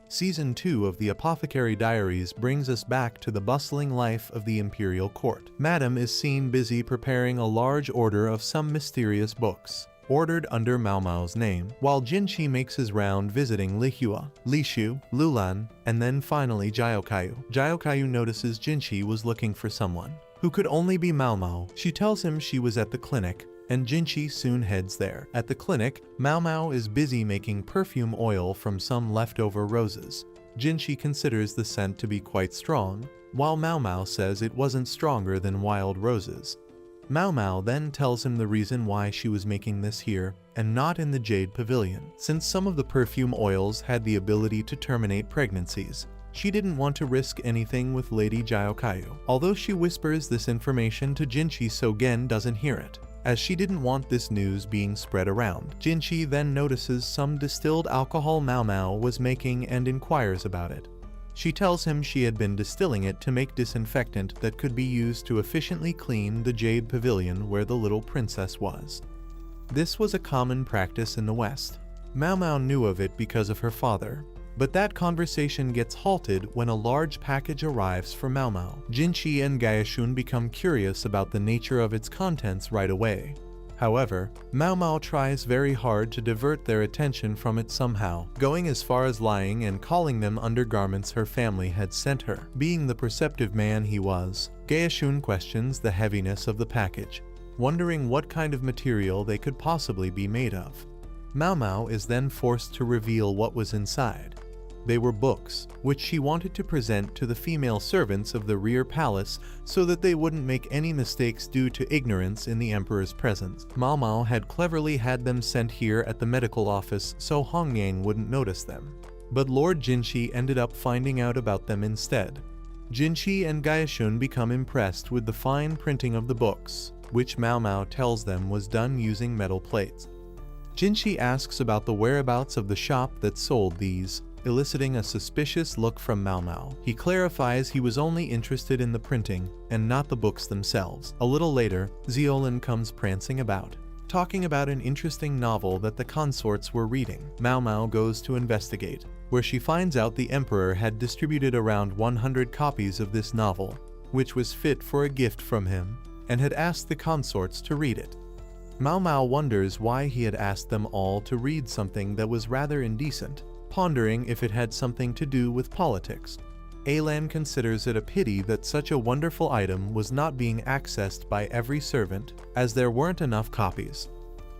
Season 2 of the Apothecary Diaries brings us back to the bustling life of the imperial court. Madame is seen busy preparing a large order of some mysterious books, ordered under Mao Mao's name, while Jinchi makes his round visiting Lihua, Lishu, Lulan, and then finally Jiaokayu. Jiaokayu notices Jinchi was looking for someone who could only be Mao Mao. She tells him she was at the clinic, and Jinchi soon heads there. At the clinic, Mao Mao is busy making perfume oil from some leftover roses. Jinchi considers the scent to be quite strong, while Mao Mao says it wasn't stronger than wild roses. Mao Mao then tells him the reason why she was making this here and not in the Jade Pavilion. Since some of the perfume oils had the ability to terminate pregnancies, she didn't want to risk anything with Lady Jiaokayu. Although she whispers this information to Jinchi so Gen doesn't hear it, as she didn't want this news being spread around. Jinchi then notices some distilled alcohol Mao Mao was making and inquires about it. She tells him she had been distilling it to make disinfectant that could be used to efficiently clean the Jade Pavilion where the little princess was. This was a common practice in the West. Mao Mao knew of it because of her father, but that conversation gets halted when a large package arrives for Mao Mao. Jinchi and Gaishun become curious about the nature of its contents right away. However, Mao Mao tries very hard to divert their attention from it somehow, going as far as lying and calling them undergarments her family had sent her. Being the perceptive man he was, Gaishun questions the heaviness of the package, wondering what kind of material they could possibly be made of. Mao Mao is then forced to reveal what was inside. They were books, which she wanted to present to the female servants of the rear palace so that they wouldn't make any mistakes due to ignorance in the emperor's presence. Mao Mao had cleverly had them sent here at the medical office so Hongyang wouldn't notice them. But Lord Jinchi ended up finding out about them instead. Jinchi and Gaishun become impressed with the fine printing of the books, which Mao Mao tells them was done using metal plates. Jinchi asks about the whereabouts of the shop that sold these, eliciting a suspicious look from Mao Mao. He clarifies he was only interested in the printing and not the books themselves. A little later, Xiaolin comes prancing about, talking about an interesting novel that the consorts were reading. Mao Mao goes to investigate, where she finds out the emperor had distributed around 100 copies of this novel, which was fit for a gift from him, and had asked the consorts to read it. Mao Mao wonders why he had asked them all to read something that was rather indecent, pondering if it had something to do with politics. Alan considers it a pity that such a wonderful item was not being accessed by every servant, as there weren't enough copies.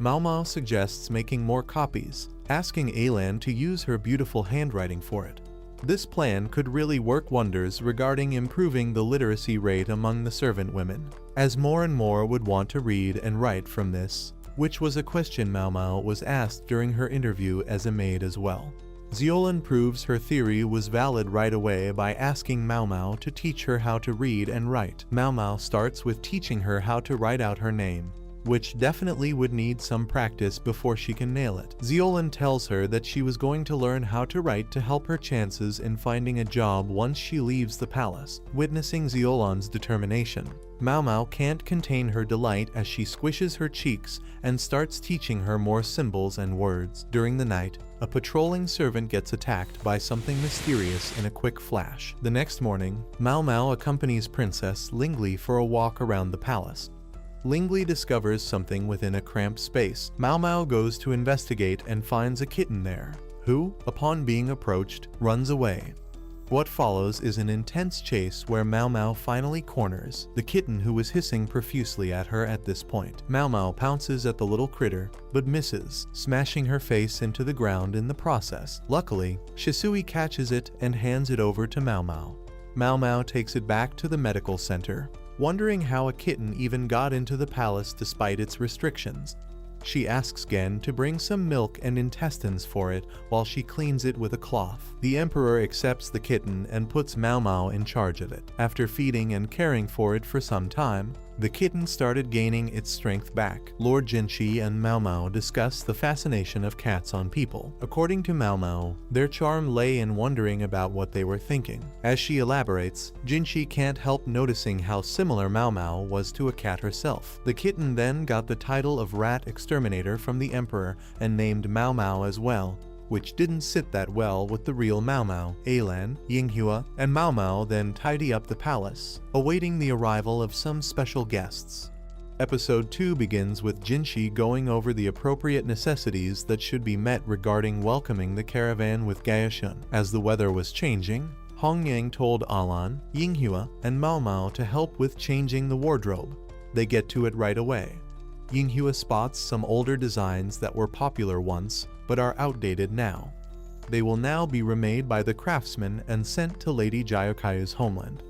Mao Mao suggests making more copies, asking Alan to use her beautiful handwriting for it. This plan could really work wonders regarding improving the literacy rate among the servant women, as more and more would want to read and write from this, which was a question Mao Mao was asked during her interview as a maid as well. Xiaolin proves her theory was valid right away by asking Mao Mao to teach her how to read and write. Mao Mao starts with teaching her how to write out her name, which definitely would need some practice before she can nail it. Xiaolin tells her that she was going to learn how to write to help her chances in finding a job once she leaves the palace. Witnessing Xiaolin's determination, Mao Mao can't contain her delight as she squishes her cheeks and starts teaching her more symbols and words. During the night, a patrolling servant gets attacked by something mysterious in a quick flash. The next morning, Mao Mao accompanies Princess Lingli for a walk around the palace. Lingli discovers something within a cramped space. Mao Mao goes to investigate and finds a kitten there, who, upon being approached, runs away. What follows is an intense chase where Mao Mao finally corners the kitten, who was hissing profusely at her at this point. Mao Mao pounces at the little critter, but misses, smashing her face into the ground in the process. Luckily, Shisui catches it and hands it over to Mao Mao. Mao Mao takes it back to the medical center, wondering how a kitten even got into the palace despite its restrictions. She asks Gen to bring some milk and intestines for it while she cleans it with a cloth. The emperor accepts the kitten and puts Mao Mao in charge of it. After feeding and caring for it for some time, the kitten started gaining its strength back. Lord Jinchi and Mao Mao discuss the fascination of cats on people. According to Mao Mao, their charm lay in wondering about what they were thinking. As she elaborates, Jinchi can't help noticing how similar Mao Mao was to a cat herself. The kitten then got the title of Rat Exterminator from the emperor and named Mao Mao as well, which didn't sit that well with the real Mao Mao. Alan, Yinghua, and Mao Mao then tidy up the palace, awaiting the arrival of some special guests. Episode 2 begins with Jinshi going over the appropriate necessities that should be met regarding welcoming the caravan with Gaoshun. As the weather was changing, Hong Yang told Alan, Yinghua, and Mao Mao to help with changing the wardrobe. They get to it right away. Yinghua spots some older designs that were popular once, but are outdated now. They will now be remade by the craftsman and sent to Lady Jayokai's homeland.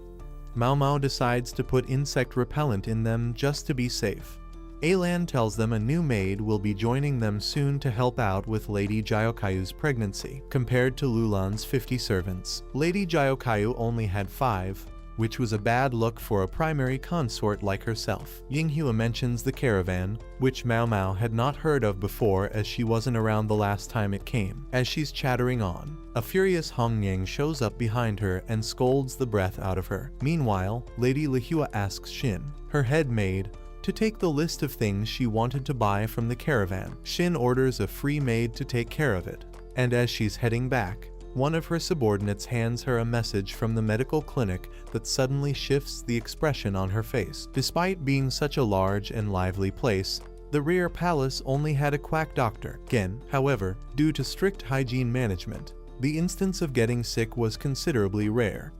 Mao Mao decides to put insect repellent in them just to be safe. Alan tells them a new maid will be joining them soon to help out with Lady Jayokai's pregnancy. Compared to Lulan's 50 servants, Lady Jayokayu only had 5, which was a bad look for a primary consort like herself. Yinghua mentions the caravan, which Mao Mao had not heard of before as she wasn't around the last time it came. As she's chattering on, a furious Hong Yang shows up behind her and scolds the breath out of her. Meanwhile, Lady Lihua asks Shin, her head maid, to take the list of things she wanted to buy from the caravan. Shin orders a free maid to take care of it, and as she's heading back, one of her subordinates hands her a message from the medical clinic that suddenly shifts the expression on her face. Despite being such a large and lively place, the rear palace only had a quack doctor. Again, however, due to strict hygiene management, the instance of getting sick was considerably rare.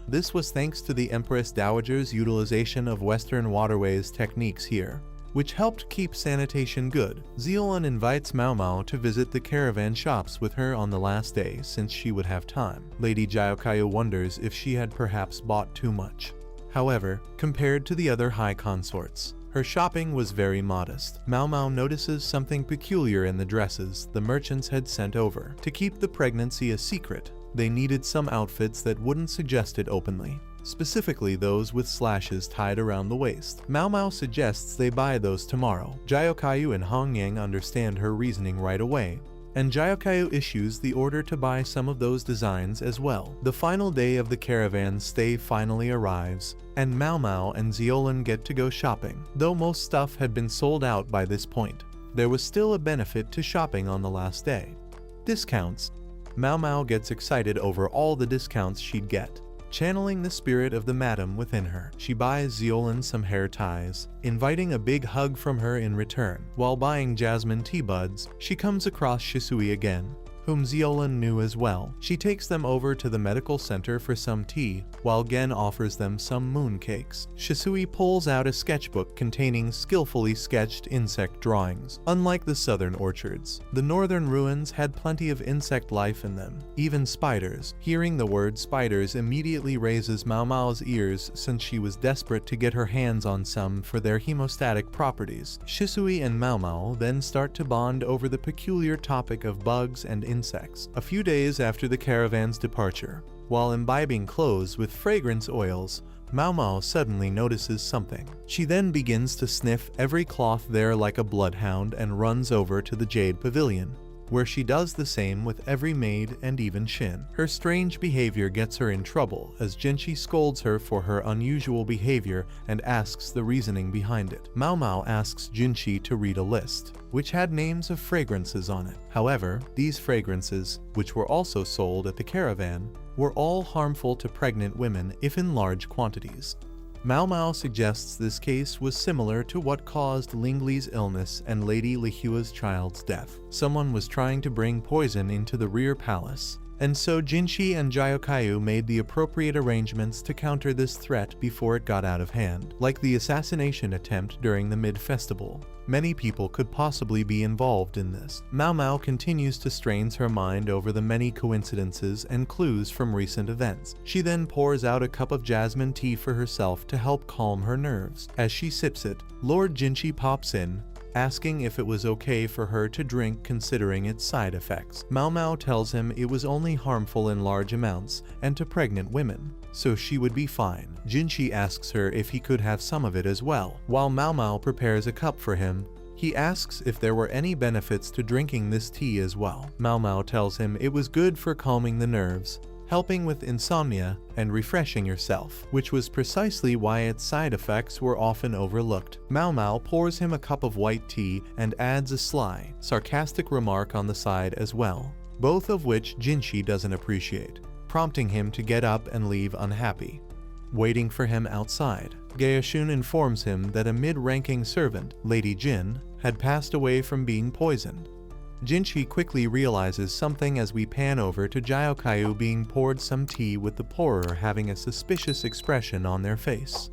This was thanks to the Empress Dowager's utilization of Western waterways techniques here, which helped keep sanitation good. Zeolin invites Mao Mao to visit the caravan shops with her on the last day since she would have time. Lady Jayokayu wonders if she had perhaps bought too much. However, compared to the other high consorts, her shopping was very modest. Mao Mao notices something peculiar in the dresses the merchants had sent over. To keep the pregnancy a secret, they needed some outfits that wouldn't suggest it openly, specifically those with slashes tied around the waist. Mao Mao suggests they buy those tomorrow. Jayokayu and Hong Yang understand her reasoning right away, and Jayokayu issues the order to buy some of those designs as well. The final day of the caravan's stay finally arrives, and Mao Mao and Zeolin get to go shopping. Though most stuff had been sold out by this point, there was still a benefit to shopping on the last day. Discounts. Mao Mao gets excited over all the discounts she'd get. Channeling the spirit of the madam within her, she buys Zeolin some hair ties, inviting a big hug from her in return. While buying jasmine tea buds, she comes across Shisui again, whom Zeolin knew as well. She takes them over to the medical center for some tea, while Gen offers them some moon cakes. Shisui pulls out a sketchbook containing skillfully sketched insect drawings. Unlike the southern orchards, the northern ruins had plenty of insect life in them, even spiders. Hearing the word spiders immediately raises Mao Mao's ears since she was desperate to get her hands on some for their hemostatic properties. Shisui and Mao Mao then start to bond over the peculiar topic of bugs and insects. A few days after the caravan's departure, while imbibing clothes with fragrance oils, Mao Mao suddenly notices something. She then begins to sniff every cloth there like a bloodhound and runs over to the Jade Pavilion, where she does the same with every maid and even Shin. Her strange behavior gets her in trouble as Jinshi scolds her for her unusual behavior and asks the reasoning behind it. Mao Mao asks Jinshi to read a list, which had names of fragrances on it. However, these fragrances, which were also sold at the caravan, were all harmful to pregnant women if in large quantities. Mao Mao suggests this case was similar to what caused Lingli's illness and Lady Lihua's child's death. Someone was trying to bring poison into the rear palace, and so Jinshi and Jayokayu made the appropriate arrangements to counter this threat before it got out of hand. Like the assassination attempt during the mid-festival, many people could possibly be involved in this. Mao Mao continues to strain her mind over the many coincidences and clues from recent events. She then pours out a cup of jasmine tea for herself to help calm her nerves. As she sips it, Lord Jinshi pops in, asking if it was okay for her to drink considering its side effects. Mao Mao tells him it was only harmful in large amounts and to pregnant women, so she would be fine. Jinshi asks her if he could have some of it as well. While Mao Mao prepares a cup for him, he asks if there were any benefits to drinking this tea as well. Mao Mao tells him it was good for calming the nerves, helping with insomnia, and refreshing yourself, which was precisely why its side effects were often overlooked. Mao Mao pours him a cup of white tea and adds a sly, sarcastic remark on the side as well. both of which Jinshi doesn't appreciate, prompting him to get up and leave unhappy. Waiting for him outside, Gaoshun informs him that a mid-ranking servant, Lady Jin, had passed away from being poisoned. Jinshi quickly realizes something as we pan over to Jyokayu being poured some tea with the pourer having a suspicious expression on their face.